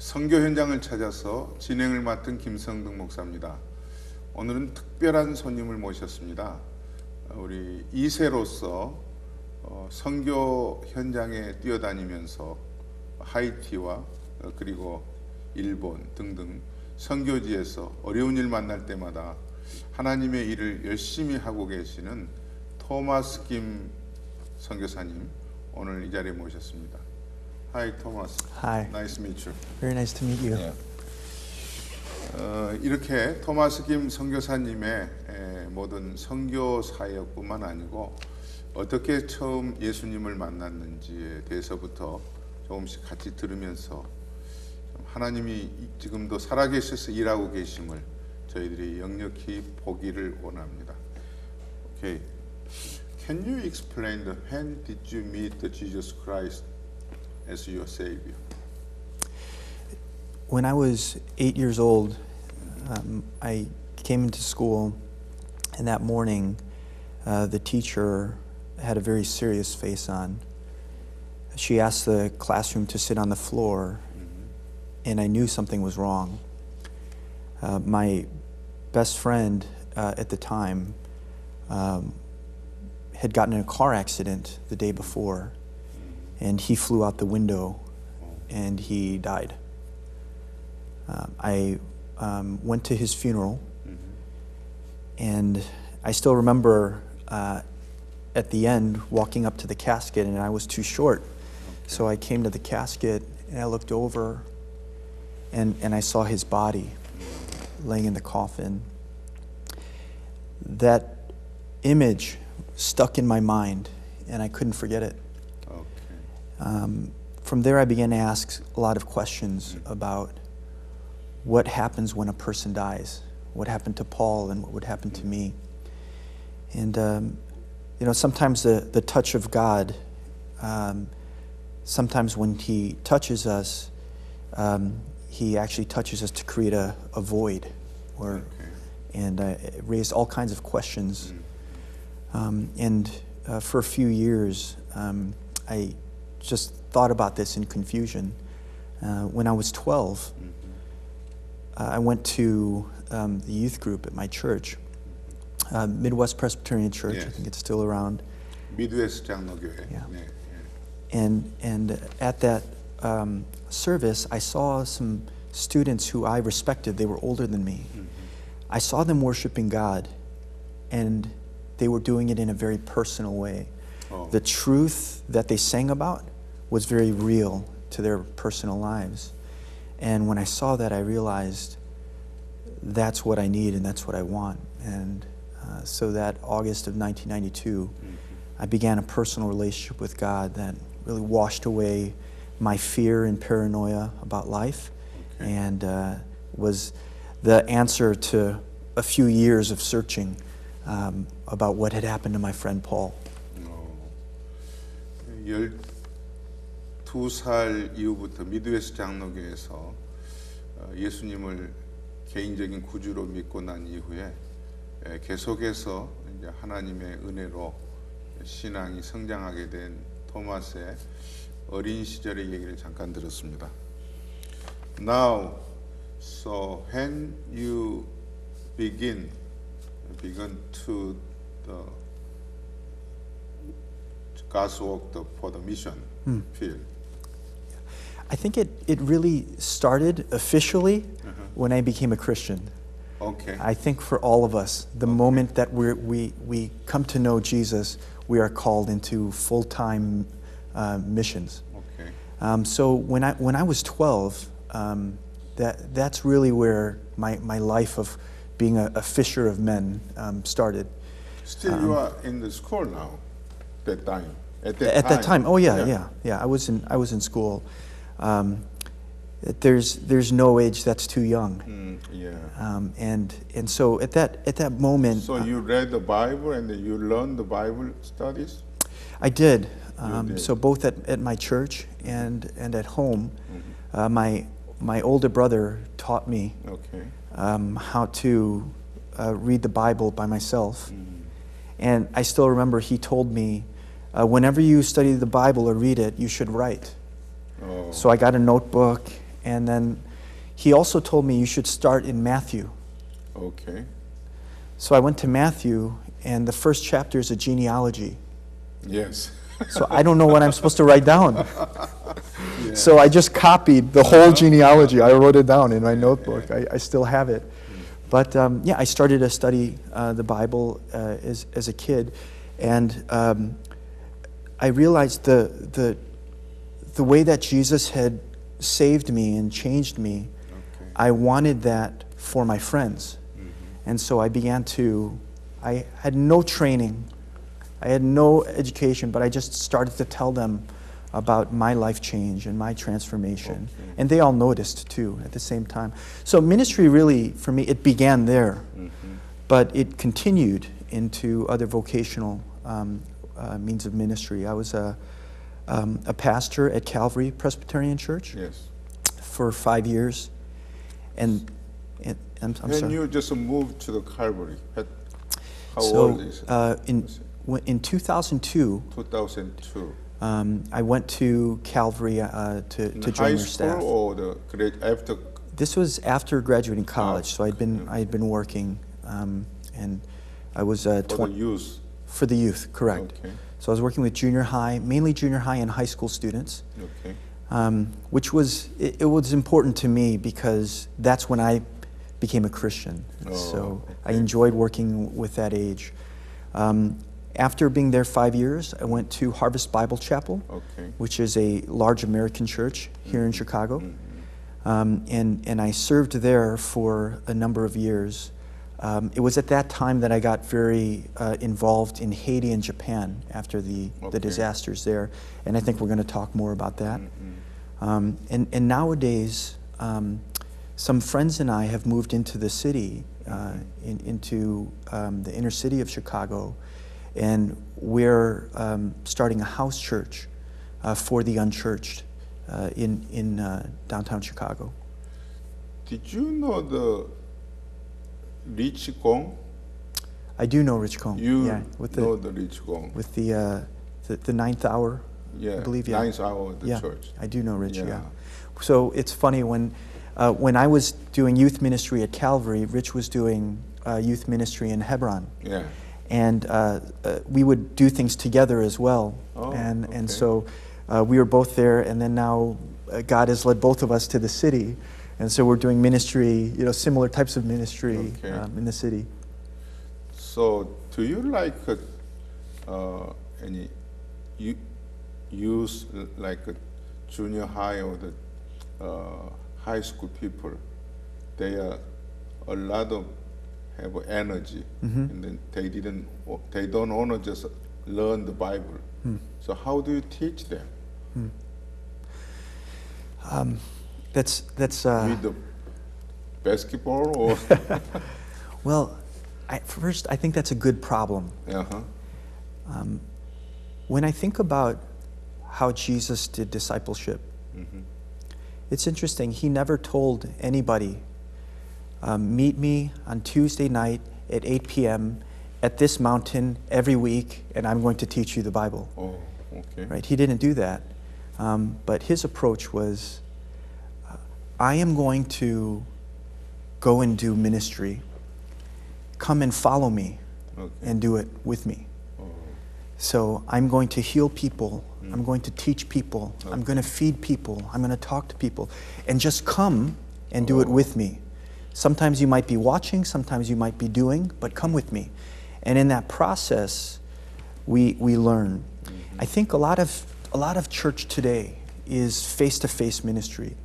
선교 현장을 찾아서 진행을 맡은 김성등 목사입니다. 오늘은 특별한 손님을 모셨습니다. 우리 2세로서 선교 현장에 뛰어다니면서 하이티와 그리고 일본 등등 선교지에서 어려운 일 만날 때마다 하나님의 일을 열심히 하고 계시는 토마스김 선교사님, 오늘 이 자리에 모셨습니다. Hi, Thomas. Hi. Nice to meet you. Very nice to meet you. Yeah. 이렇게 토마스김 선교사님의 모든 선교 사역뿐만 아니고 어떻게 처음 예수님을 만났는지에 대해서부터 조금씩 같이 들으면서 하나님이 지금도 살아계셔서 일하고 계심을 저희들이 역력히 보기를 원합니다. Okay. Can you explain when did you meet the Jesus Christ as your Savior? When I was 8 years old, I came into school, and that morning, the teacher had a very serious face on. She asked the classroom to sit on the floor, and I knew something was wrong. My best friend at the time had gotten in a car accident the day before, and he flew out the window and he died. I went to his funeral, and I still remember at the end walking up to the casket, and I was too short. So I came to the casket and I looked over, and I saw his body laying in the coffin. That image stuck in my mind, and I couldn't forget it. From there, I began to ask a lot of questions about what happens when a person dies, what happened to Paul and what would happen to me. And sometimes the touch of God, sometimes when He touches us, He actually touches us to create a void, and it raised all kinds of questions. For a few years, I just thought about this in confusion. When I was 12, I went to the youth group at my church, Midwest Presbyterian Church. Yes. I think it's still around. Midwest 장로교회. Yeah. 네. And at that service, I saw some students who I respected. They were older than me. I saw them worshiping God, and they were doing it in a very personal way. The truth that they sang about was very real to their personal lives. And when I saw that, I realized that's what I need and that's what I want. And so that August of 1992, I began a personal relationship with God that really washed away my fear and paranoia about life, and was the answer to a few years of searching about what had happened to my friend Paul. 12살 이후부터 미드웨스트 장로교에서 예수님을 개인적인 구주로 믿고 난 이후에 계속해서 이제 하나님의 은혜로 신앙이 성장하게 된 토마스의 어린 시절의 얘기를 잠깐 들었습니다. Now, so when you began to the God's work for the mission field. I think it really started officially when I became a Christian. Okay. I think for all of us, the moment that we come to know Jesus, we are called into full-time missions. Okay. So when I was 12, that's really where my life of being a fisher of men started. Still, you are in the school now. That time. At that time. Oh yeah. I was in school. There's no age that's too young. And so at that moment. So you read the Bible and you learned the Bible studies? I did. So both at my church and at home, my older brother taught me how to read the Bible by myself. And I still remember he told me, whenever you study the Bible or read it, you should write. So I got a notebook And then he also told me you should start in Matthew. Okay. So I went to Matthew, and the first chapter is a genealogy. Yes. So I don't know what I'm supposed to write down. So I just copied the whole genealogy. I wrote it down in my notebook. I still have it. But I started to study the Bible as a kid, and I realized the way that Jesus had saved me and changed me. Okay. I wanted that for my friends. And so I I had no training, I had no education, but I just started to tell them about my life change and my transformation. Okay. And they all noticed too at the same time. So ministry really, for me, it began there, but it continued into other vocational means of ministry. I was a pastor at Calvary Presbyterian Church Yes. for 5 years. And I'm And sorry. you just moved to the Calvary. How So old is it? in 2002, 2002. I went to Calvary to In join high their school staff. or the grade after? This was after graduating college, so I had okay. been working, and I was For the youth. for the youth, correct. Okay. So I was working with junior high, mainly junior high and high school students, Okay. which was it was important to me because that's when I became a Christian. Oh, So I okay. enjoyed working with that age. After being there 5 years, I went to Harvest Bible Chapel, Okay. which is a large American church here in Chicago. And I served there for a number of years. It was at that time that I got very involved in Haiti and Japan after the Okay. disasters there. And I think we're going to talk more about that. And nowadays, some friends and I have moved into the city, into the inner city of Chicago, and we're starting a house church for the unchurched in downtown Chicago. Did you know the Rich Gong? I do know Rich Cone. You yeah, with know the the Rich Gong? with the ninth hour. Yeah. I believe, yeah. Ninth hour of the Yeah, church. I do know Rich. Yeah. Yeah. So it's funny when I was doing youth ministry at Calvary, Rich was doing youth ministry in Hebron. Yeah. And we would do things together as well. Oh, and okay. so we were both there, and then now God has led both of us to the city, and so we're doing ministry, similar types of ministry Okay. in the city. So, do you like any youth, like junior high or the high school people? They are a lot of have energy, and then they don't want to just learn the Bible. So, how do you teach them? That's With the basketball or? well, first I think that's a good problem. Uh-huh. When I think about how Jesus did discipleship, it's interesting. He never told anybody, meet me on Tuesday night at 8 p.m. at this mountain every week, and I'm going to teach you the Bible. Oh, okay. Right? He didn't do that. But his approach was, I am going to go and do ministry. Come and follow me Okay. and do it with me. Oh, So I'm going to heal people. I'm going to teach people. I'm going to feed people. I'm going to talk to people. And just come and do it with me. Sometimes you might be watching, sometimes you might be doing, but come with me. And in that process, we learn. I think a lot of church today is face-to-face ministry.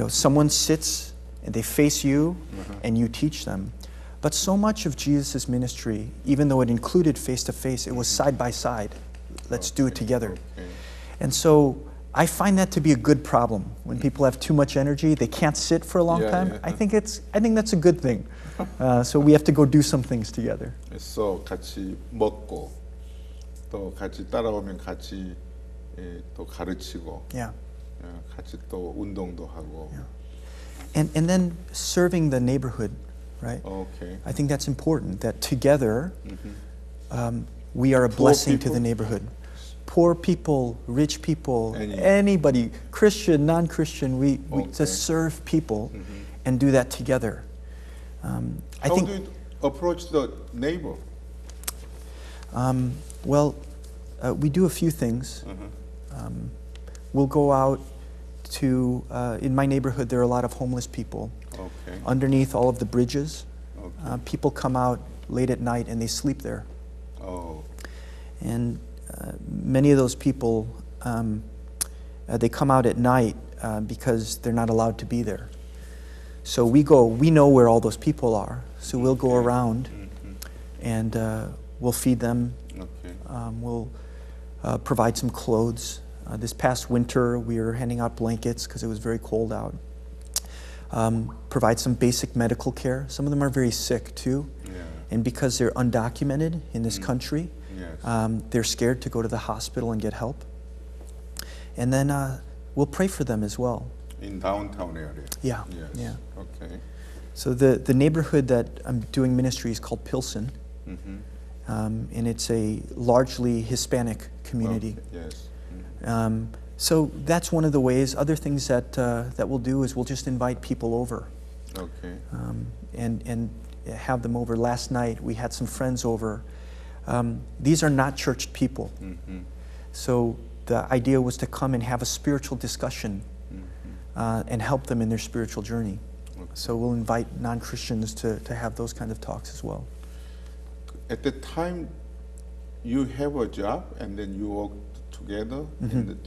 Someone sits and they face you and you teach them. But so much of Jesus' ministry, even though it included face-to-face, it was side by side. Let's do it together. okay. And so I find that to be a good problem. When people have too much energy, they can't sit for a long Yeah, time. yeah. I think that's a good thing. So we have to go do some things together. 그래서 같이 먹고 또 같이 따라오면 같이 또 가르치고 Yeah. 같이 또 운동도 하고. And then serving the neighborhood, right? Okay. I think that's important, that together we are a blessing to the people? neighborhood. poor people, rich people, Any- anybody, Christian, non-Christian, we Okay. just serve people and do that together. I How think, do you approach the neighbor? well, we do a few things. We'll go out to, in my neighborhood, there are a lot of homeless people. Okay. Underneath all of the bridges, Okay. people come out late at night and they sleep there. Oh. And many of those people, they come out at night because they're not allowed to be there. So we know where all those people are. So we'll go around and we'll feed them. Okay. We'll provide some clothes. This past winter, we were handing out blankets because it was very cold out. Provide some basic medical care. Some of them are very sick too. Yeah. And because they're undocumented in this country, Yes. they're scared to go to the hospital and get help. And then we'll pray for them as well. In downtown area. Yeah, Yes. yeah. Okay. So the neighborhood that I'm doing ministry is called Pilsen, Mm-hmm. and it's a largely Hispanic community. Okay. Yes. So that's one of the ways. Other things that we'll do is we'll just invite people over Okay. and have them over. Last night we had some friends over. These are not churched people. Mm-hmm. So the idea was to come and have a spiritual discussion and help them in their spiritual journey. Okay. So we'll invite non-Christians to have those kind of talks as well. At the time, you have a job and then you work together in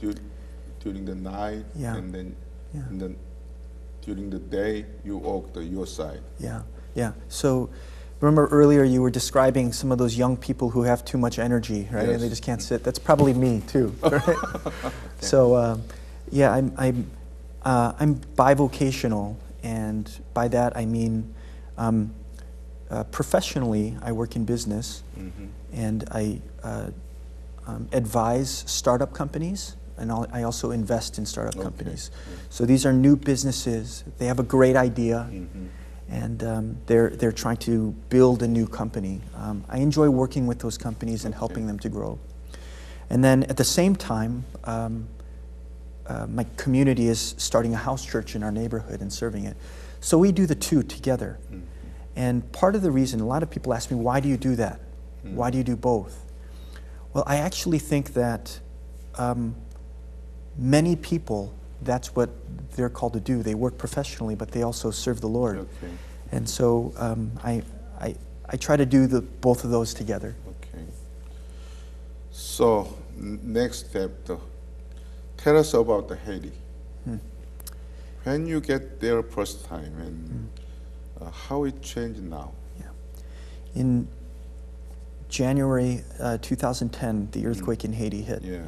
during the night, Yeah. and then Yeah. and then during the day you work your side. Yeah, yeah. So remember earlier you were describing some of those young people who have too much energy, right? And they Yes. just can't sit. That's probably me too. Right? So yeah, I'm bivocational, and by that I mean professionally I work in business, and I advise startup companies, and I also invest in startup Okay. companies. So these are new businesses. They have a great idea, and they're trying to build a new company. I enjoy working with those companies and helping them to grow. And then at the same time, my community is starting a house church in our neighborhood and serving it. So we do the two together. And part of the reason, a lot of people ask me, why do you do that? Why do you do both? Well, I actually think that many people, that's what they're called to do. They work professionally, but they also serve the Lord. Okay. And so I try to do both of those together. Okay. So next step, tell us about the Haiti. When you get there first time, and how it changed now. In January 2010, the earthquake in Haiti hit. Yeah.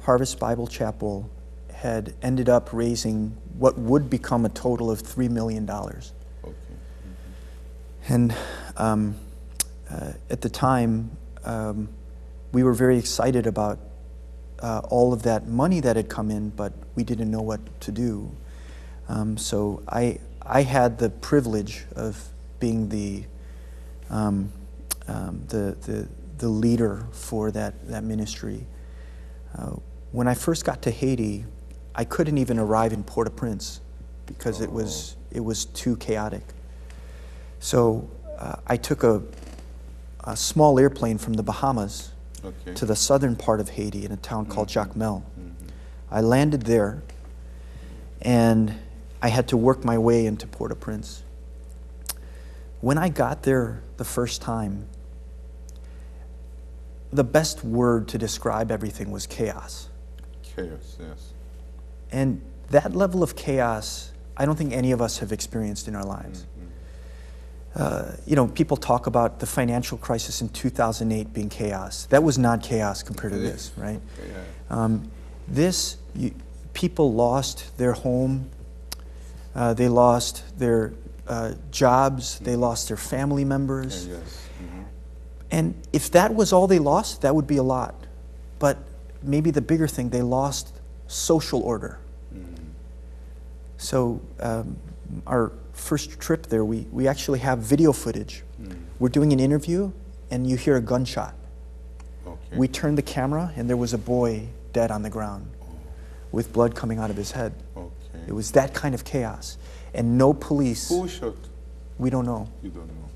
Harvest Bible Chapel had ended up raising what would become a total of $3 million. Okay. And at the time, we were very excited about all of that money that had come in, but we didn't know what to do. So I had the privilege of being the leader for that ministry. When I first got to Haiti, I couldn't even arrive in Port-au-Prince because it was too chaotic. So I took a small airplane from the Bahamas Okay. to the southern part of Haiti in a town called Jacmel. I landed there, and I had to work my way into Port-au-Prince. When I got there the first time, the best word to describe everything was chaos. Chaos. Yes. And that level of chaos, I don't think any of us have experienced in our lives. People talk about the financial crisis in 2008 being chaos. That was not chaos compared to this, right? Yeah. People lost their home, they lost their jobs, they lost their family members. Yes. And if that was all they lost, that would be a lot. But maybe the bigger thing, they lost social order. So our first trip there, we actually have video footage. We're doing an interview, and you hear a gunshot. Okay. Okay. We turned the camera, and there was a boy dead on the ground with blood coming out of his head. Okay. It was that kind of chaos. And no police, Who shot? we don't know. You don't know.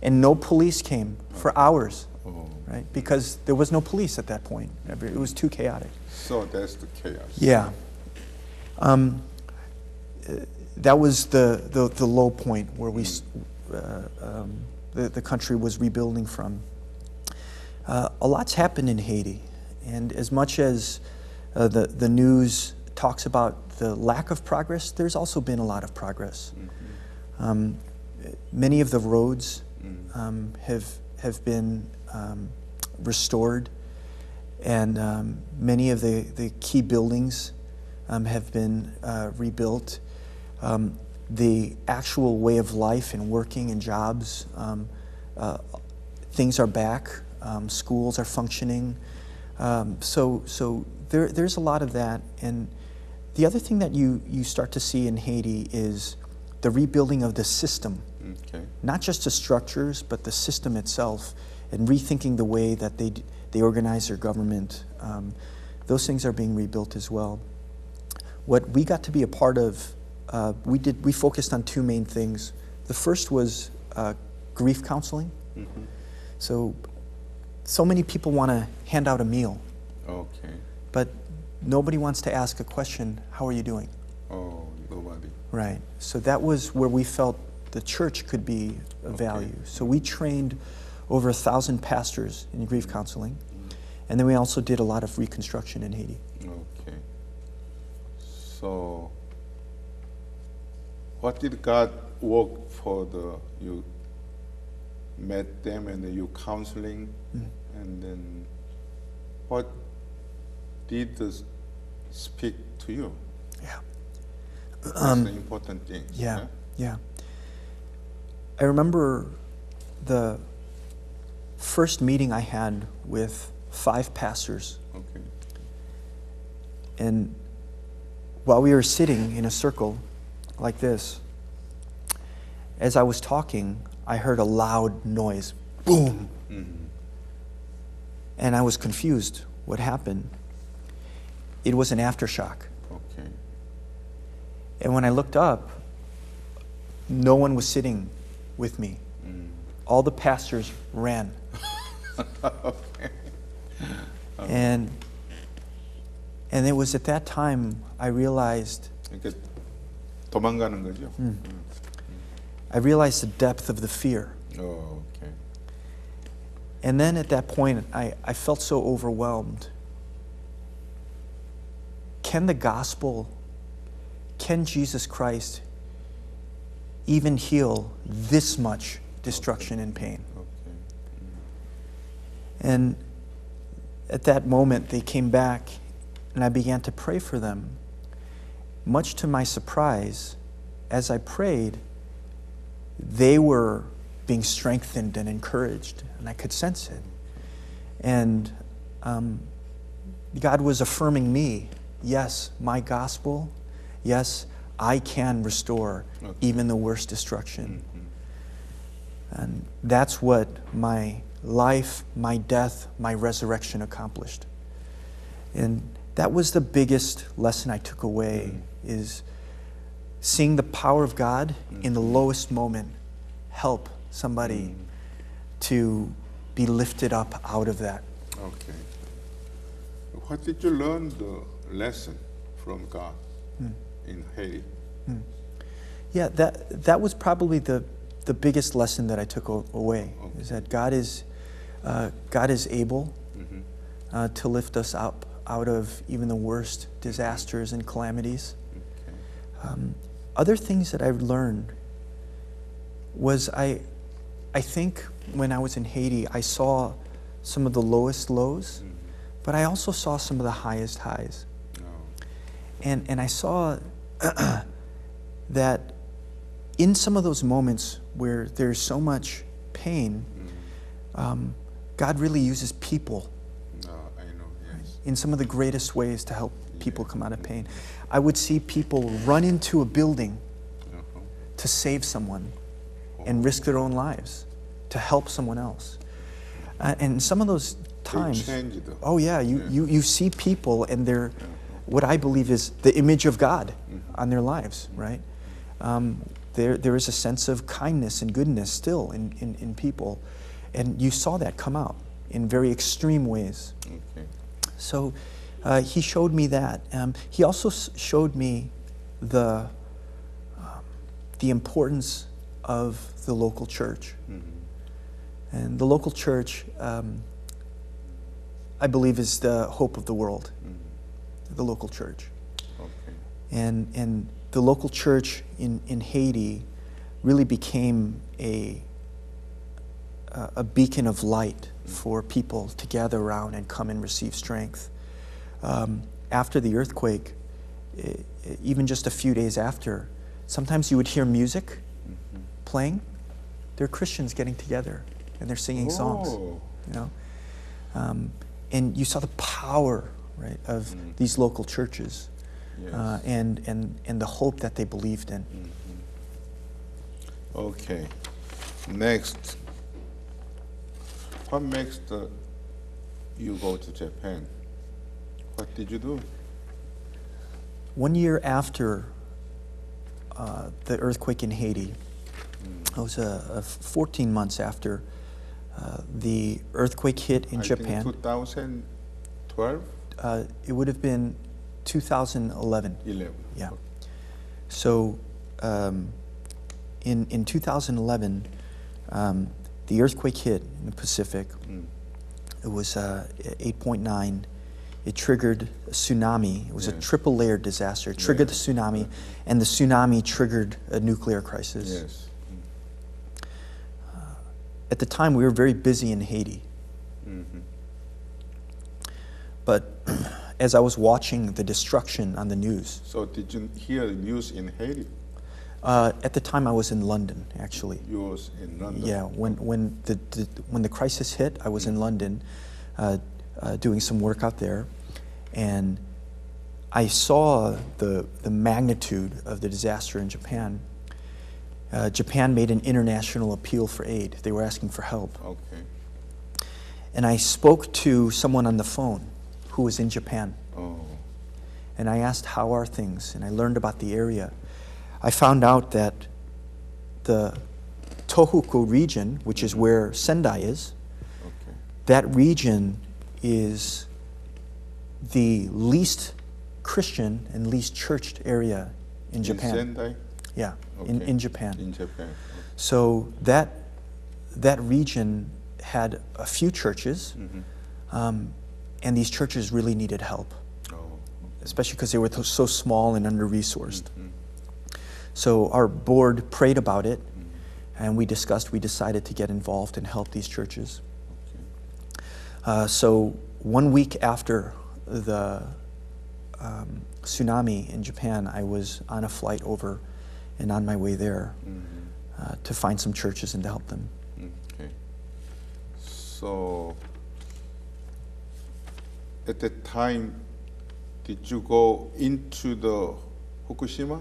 And no police came for hours, Oh. right? Because there was no police at that point. It was too chaotic. So that's the chaos. Yeah. That was the low point where the country was rebuilding from. A lot's happened in Haiti, and as much as the news talks about the lack of progress, there's also been a lot of progress. Many of the roads have been restored, and many of the key buildings have been rebuilt. The actual way of life and working and jobs, things are back. Schools are functioning. So there's a lot of that. And the other thing that you start to see in Haiti is the rebuilding of the system. Okay. Not just the structures, but the system itself, and rethinking the way that they organize their government. Those things are being rebuilt as well. What we got to be a part of, we focused on two main things. The first was grief counseling. Mm-hmm. So many people want to hand out a meal, Okay. but nobody wants to ask a question, how are you doing? Oh, nobody. Right. So that was where we felt the church could be of value. So we trained over 1,000 pastors in grief counseling. And then we also did a lot of reconstruction in Haiti. Okay. So, what did God work for you met them and then you counseling, and then what did this speak to you? Yeah. That's the important thing. Yeah. I remember the first meeting I had with 5 pastors. Okay. And while we were sitting in a circle like this, as I was talking, I heard a loud noise, boom. Mm-hmm. And I was confused. What happened? It was an aftershock. Okay. And when I looked up, no one was sitting with me. All the pastors ran. Okay. And it was at that time I realized 이렇게 도망가는 거죠. I realized the depth of the fear. Oh, okay. And then at that point, I felt so overwhelmed. Can the gospel, can Jesus Christ even heal this much destruction and pain? Okay. And at that moment, they came back, and I began to pray for them. Much to my surprise, as I prayed, they were being strengthened and encouraged, and I could sense it. And God was affirming me, yes, my gospel, yes, I can restore even the worst destruction. And that's what my life, my death, my resurrection accomplished. And that was the biggest lesson I took away, is seeing the power of God in the lowest moment help somebody to be lifted up out of that. Okay. What did you learn the lesson from God in Haiti? Yeah, that was probably the biggest lesson that I took away, is that God is able to lift us up out of even the worst disasters and calamities. Okay. Other things that I've learned was I think when I was in Haiti, I saw some of the lowest lows, but I also saw some of the highest highs. Oh. And I saw that in some of those moments where there's so much pain, God really uses people I know, yes. in some of the greatest ways to help people come out of pain. I would see people run into a building to save someone and risk their own lives to help someone else. And some of those times. changed. Oh yeah, you see people and they're what I believe is the image of God on their lives, right? There is a sense of kindness and goodness still in people, and you saw that come out in very extreme ways. Okay. So he showed me that. He also showed me the importance of the local church. And the local church, I believe, is the hope of the world, the local church. Okay. And the local church in Haiti really became a beacon of light for people to gather around and come and receive strength. After the earthquake, even just a few days after, sometimes you would hear music playing. There are Christians getting together and they're singing songs, you know. And you saw the power, right, of these local churches, Yes. and the hope that they believed in. Okay. Next. What makes you go to Japan? What did you do? 1 year after the earthquake in Haiti, it was 14 months after the earthquake hit in Japan. I think 2012? It would have been 2011. 11. Yeah. So in 2011, the earthquake hit in the Pacific. It was 8.9. It triggered a tsunami. It was a triple layered disaster. It triggered the tsunami, and the tsunami triggered a nuclear crisis. Yes. At the time, we were very busy in Haiti. But as I was watching the destruction on the news, So did you hear the news in Haiti? at the time I was in London, actually. You was in London? Yeah, when the crisis hit, I was in London doing some work out there, and I saw the magnitude of the disaster in Japan. Japan made an international appeal for aid. They were asking for help. Okay. And I spoke to someone on the phone who was in Japan. Oh. And I asked, how are things? And I learned about the area. I found out that the Tohoku region, which is where Sendai is, Okay. that region is the least Christian and least churched area in Japan. In Sendai? Yeah, Okay. in Japan. In Japan. So that region had a few churches, and these churches really needed help, Oh. especially because they were so small and under-resourced. So our board prayed about it, and we decided to get involved and help these churches. So 1 week after the tsunami in Japan, I was on a flight over and on my way there to find some churches and to help them. Okay. So at that time, did you go into the Fukushima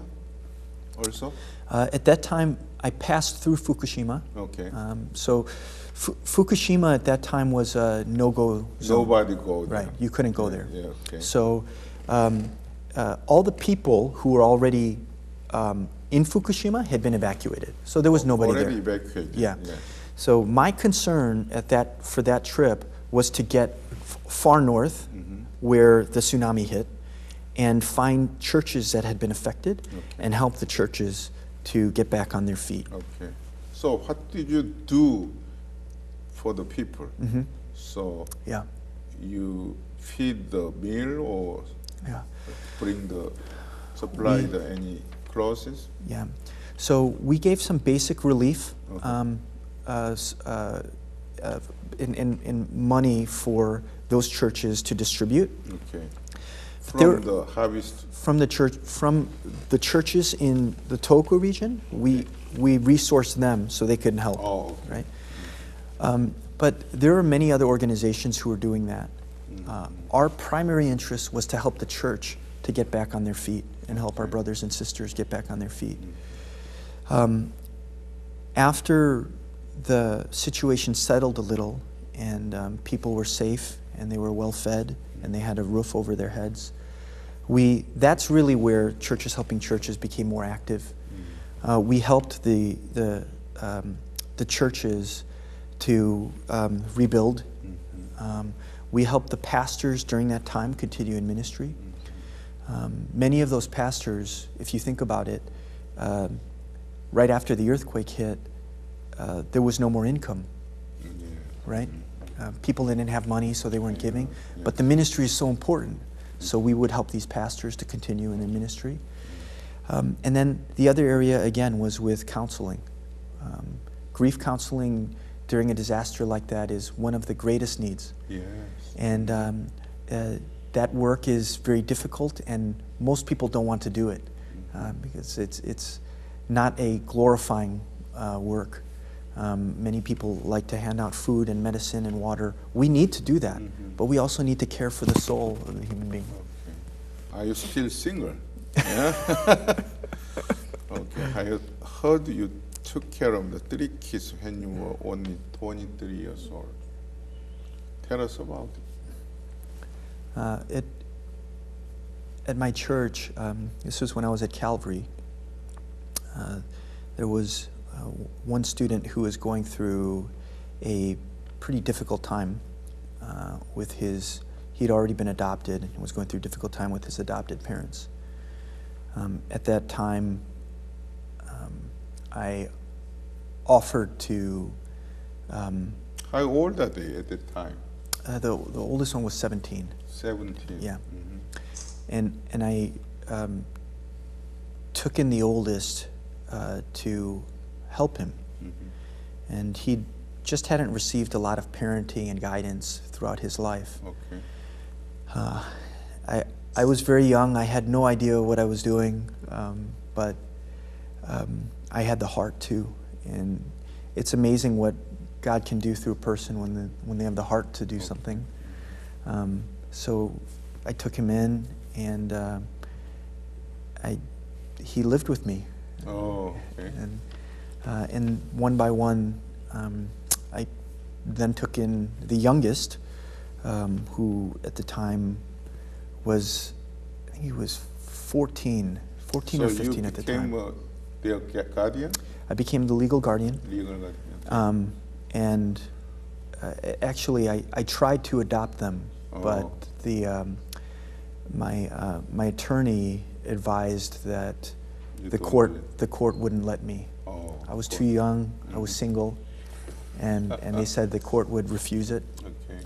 also? At that time, I passed through Fukushima. Okay. So Fukushima at that time was a no-go zone. Nobody go there. Right, you couldn't go there. Yeah, okay. So all the people who were already in Fukushima had been evacuated. So there was nobody Already there. evacuated. Yeah. So my concern for that trip was to get far north where the tsunami hit and find churches that had been affected and help the churches to get back on their feet. Okay. So what did you do for the people? So Yeah. you feed the meal or Yeah. bring the supply any clothes? Yeah. So we gave some basic relief in money for those churches to distribute. Okay. There- From the harvest. From the churches in the Tohoku region, we resourced them so they couldn't help. Oh, okay. Right. But there are many other organizations who are doing that. Our primary interest was to help the church to get back on their feet and help our brothers and sisters get back on their feet. After the situation settled a little and people were safe, and they were well fed, and they had a roof over their heads. That's really where Churches Helping Churches became more active. We helped the churches to rebuild. We helped the pastors during that time continue in ministry. Many of those pastors, if you think about it, right after the earthquake hit, there was no more income, right? People didn't have money, so they weren't giving. But the ministry is so important, so we would help these pastors to continue in their ministry. And then the other area, again, was with counseling. Grief counseling during a disaster like that is one of the greatest needs. Yes. And that work is very difficult, and most people don't want to do it because it's not a glorifying work. Many people like to hand out food and medicine and water. We need to do that, but we also need to care for the soul of the human being. Okay. Are you still single? Yeah. Okay. I heard you took care of the 3 kids when you were only 23 years old. Tell us about it. At my church, this was when I was at Calvary, there was one student who was going through a pretty difficult time with he'd already been adopted and was going through a difficult time with his adopted parents. At that time, I offered to... How old are they at the time? The oldest one was 17. 17. Yeah. And I took in the oldest to help him. And he just hadn't received a lot of parenting and guidance throughout his life. Okay. I was very young. I had no idea what I was doing, but I had the heart too. And it's amazing what God can do through a person when they have the heart to do something. So I took him in, and he lived with me. Oh, okay. And one by one, I then took in the youngest, who at the time was, I think he was 14 or 15 at the time. So you became their guardian? I became the legal guardian. Legal guardian. And actually, I tried to adopt them, but my attorney advised that the court wouldn't let me. I was too young. I was single, and they said the court would refuse it. Okay.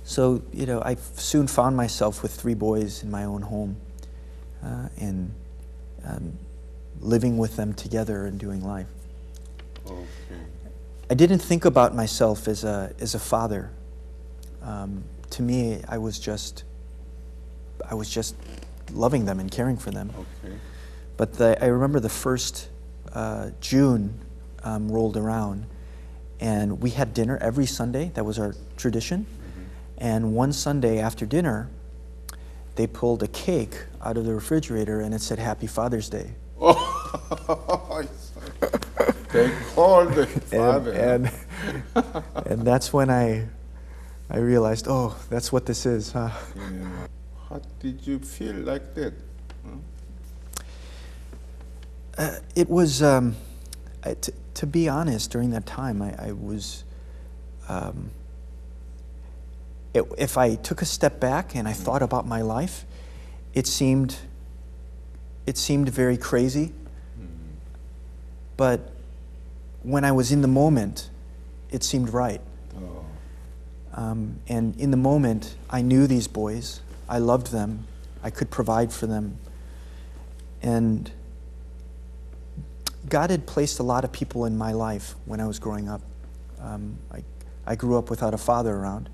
So I soon found myself with 3 boys in my own home, and living with them together and doing life. Okay. I didn't think about myself as a father. To me, I was just loving them and caring for them. Okay. But I remember the first June rolled around, and we had dinner every Sunday. That was our tradition. And one Sunday after dinner, they pulled a cake out of the refrigerator, and it said "Happy Father's Day." Oh, they called the father. And that's when I realized, oh, that's what this is, huh? Yeah. How did you feel like that? It was, to be honest, during that time, I was, if I took a step back and I thought about my life, it seemed very crazy. But when I was in the moment, it seemed right. And in the moment, I knew these boys. I loved them. I could provide for them. And God had placed a lot of people in my life when I was growing up. I grew up without a father around,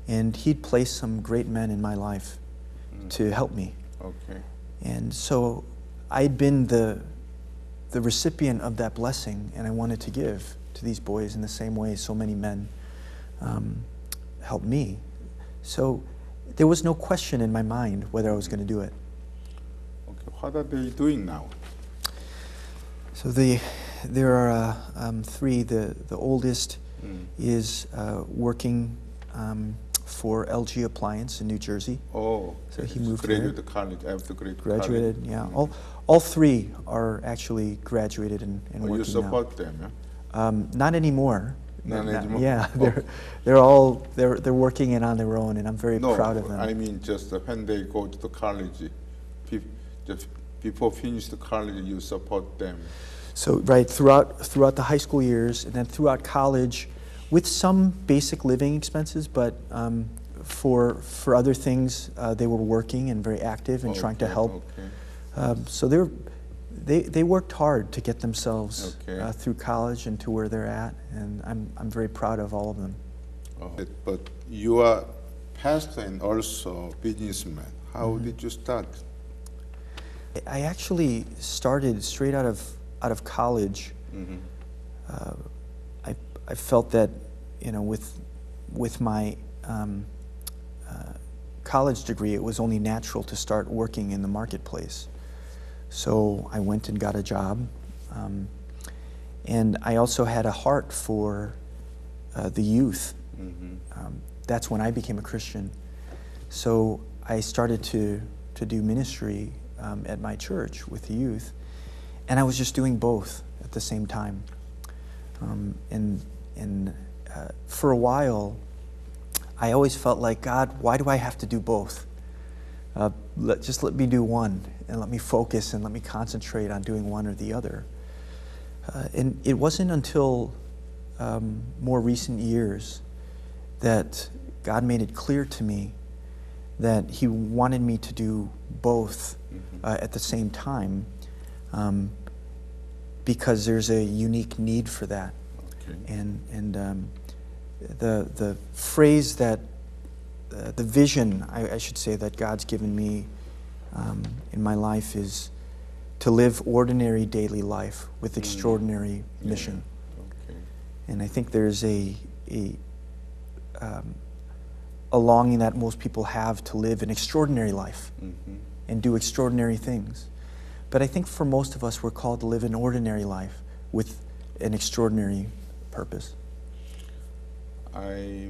and He'd placed some great men in my life to help me. Okay. And so I'd been the recipient of that blessing, and I wanted to give to these boys in the same way so many men helped me. So there was no question in my mind whether I was going to do it. Okay. What are they doing now? So there are 3. The oldest is working for LG Appliance in New Jersey. Oh, So he moved there. graduated college after Graduated, college. yeah. All three are actually graduated and Oh, you working support them, yeah? now. Not anymore. Not anymore? Yeah, Oh. they're working and on their own, and I'm very proud of them. I mean just when they go to the college, just before finish the college, you support them. So right throughout the high school years, and then throughout college, with some basic living expenses, but for other things, they were working and very active and trying to help. Okay. So they worked hard to get themselves Okay. through college and to where they're at, and I'm very proud of all of them. Oh. But you are pastor and also businessman. How did you start? I actually started straight out of college. I felt that, with my college degree, it was only natural to start working in the marketplace. So I went and got a job, and I also had a heart for the youth. That's when I became a Christian. So I started to do ministry at my church with the youth, and I was just doing both at the same time. And for a while, I always felt like, God, why do I have to do both? Just let me do one, and let me focus, and let me concentrate on doing one or the other. And it wasn't until more recent years that God made it clear to me that He wanted me to do both at the same time, because there's a unique need for that. Okay. And the phrase that the vision, I should say, that God's given me in my life is to live ordinary daily life with extraordinary mission. Okay. And I think there's a longing that most people have to live an extraordinary life and do extraordinary things. But I think for most of us, we're called to live an ordinary life with an extraordinary purpose. I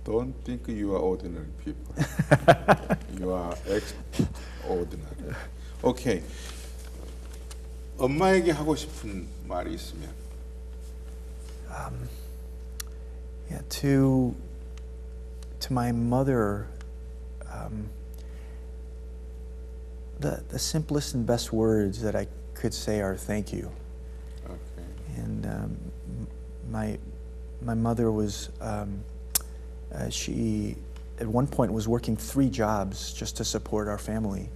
don't think you are ordinary people. You are extraordinary. Okay. 엄마에게 하고 싶은 말이 있으면. Yeah, to my mother, the simplest and best words that I could say are thank you. Okay. And my mother was, she at one point was working 3 jobs just to support our family.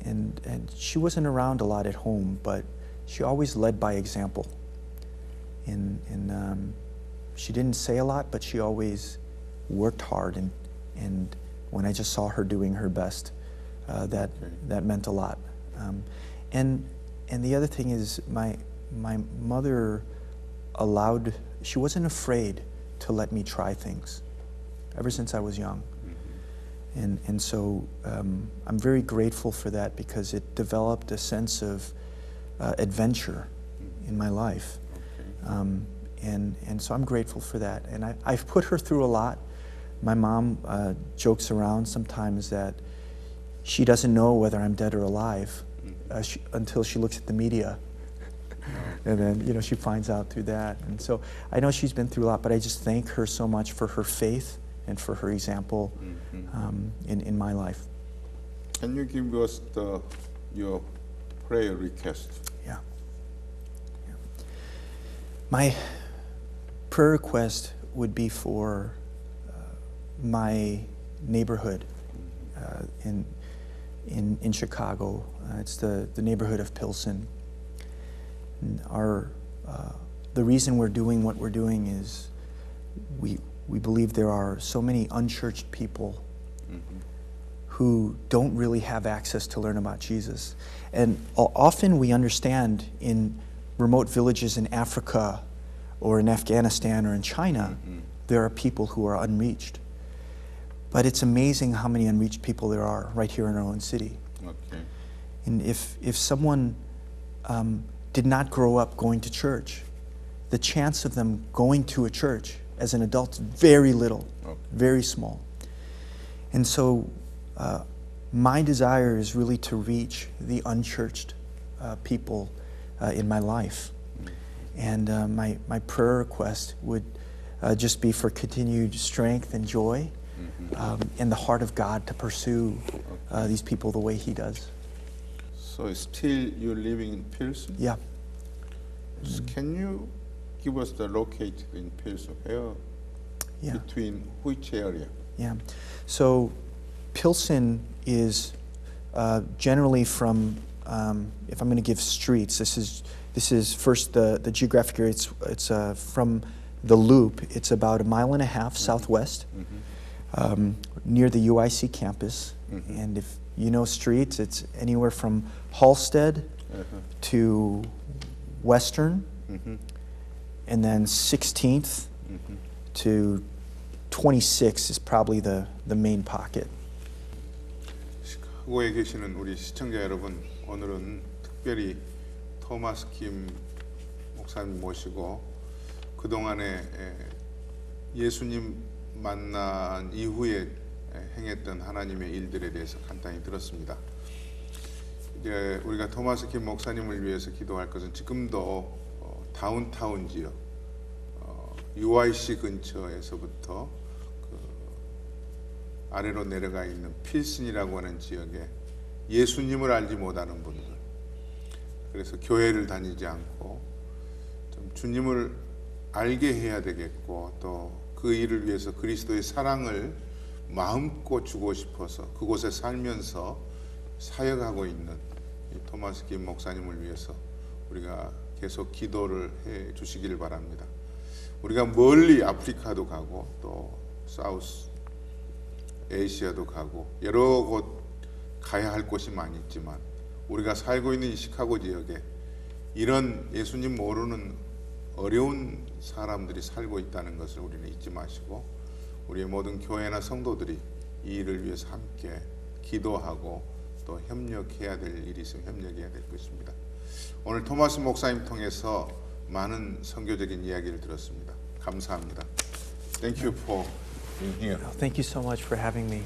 And she wasn't around a lot at home, but she always led by example. And she didn't say a lot, but she always worked hard. And when I just saw her doing her best, that meant a lot. And the other thing is, my mother she wasn't afraid to let me try things ever since I was young. And so I'm very grateful for that, because it developed a sense of adventure in my life. And so I'm grateful for that. And I've put her through a lot. My mom jokes around sometimes that she doesn't know whether I'm dead or alive until she looks at the media. And then, she finds out through that. And so I know she's been through a lot, but I just thank her so much for her faith and for her example in my life. Can you give us your prayer request? Yeah. My prayer request would be for my neighborhood in Chicago. It's the neighborhood of Pilsen. And the reason we're doing what we're doing is we believe there are so many unchurched people who don't really have access to learn about Jesus. And often we understand in remote villages in Africa or in Afghanistan or in China, there are people who are unreached. But it's amazing how many unreached people there are right here in our own city. Okay. And if someone did not grow up going to church, the chance of them going to a church as an adult is very little, very small. And so my desire is really to reach the unchurched people in my life. And my prayer request would just be for continued strength and joy in the heart of God to pursue these people the way He does. So still you're living in Pilsen? Yeah. So can you give us the located in Pilsen? Where? Yeah. Between which area? Yeah. So Pilsen is generally from, if I'm going to give streets, this is first the geographic area. It's from the Loop. It's about 1.5 miles southwest, near the UIC campus. And if you know streets, it's anywhere from Halstead to Western, and then 16th to 26 is probably the main pocket. 시카고에 계시는 우리 시청자 여러분, 오늘은 특별히 토마스김 목사님 모시고 그동안에 예수님 만난 이후에 행했던 하나님의 일들에 대해서 간단히 들었습니다. 이제 우리가 토마스김 목사님을 위해서 기도할 것은 지금도 다운타운 지역, UIC 근처에서부터 아래로 내려가 있는 필슨이라고 하는 지역에 예수님을 알지 못하는 분들, 그래서 교회를 다니지 않고 좀 주님을 알게 해야 되겠고 또 그 일을 위해서 그리스도의 사랑을 마음껏 주고 싶어서 그곳에 살면서 사역하고 있는 이 토마스김 목사님을 위해서 우리가 계속 기도를 해 주시기를 바랍니다. 우리가 멀리 아프리카도 가고 또 사우스 에이시아도 가고 여러 곳 가야 할 곳이 많이 있지만 우리가 살고 있는 이 시카고 지역에 이런 예수님 모르는 어려운 사람들이 살고 있다는 것을 우리는 잊지 마시고 우리의 모든 교회나 성도들이 이 일을 위해서 함께 기도하고 또 협력해야 될 일이 있으면 협력해야 될 것입니다. 오늘 토마스 목사님 통해서 많은 선교적인 이야기를 들었습니다. 감사합니다. Thank you for being here. Thank you so much for having me.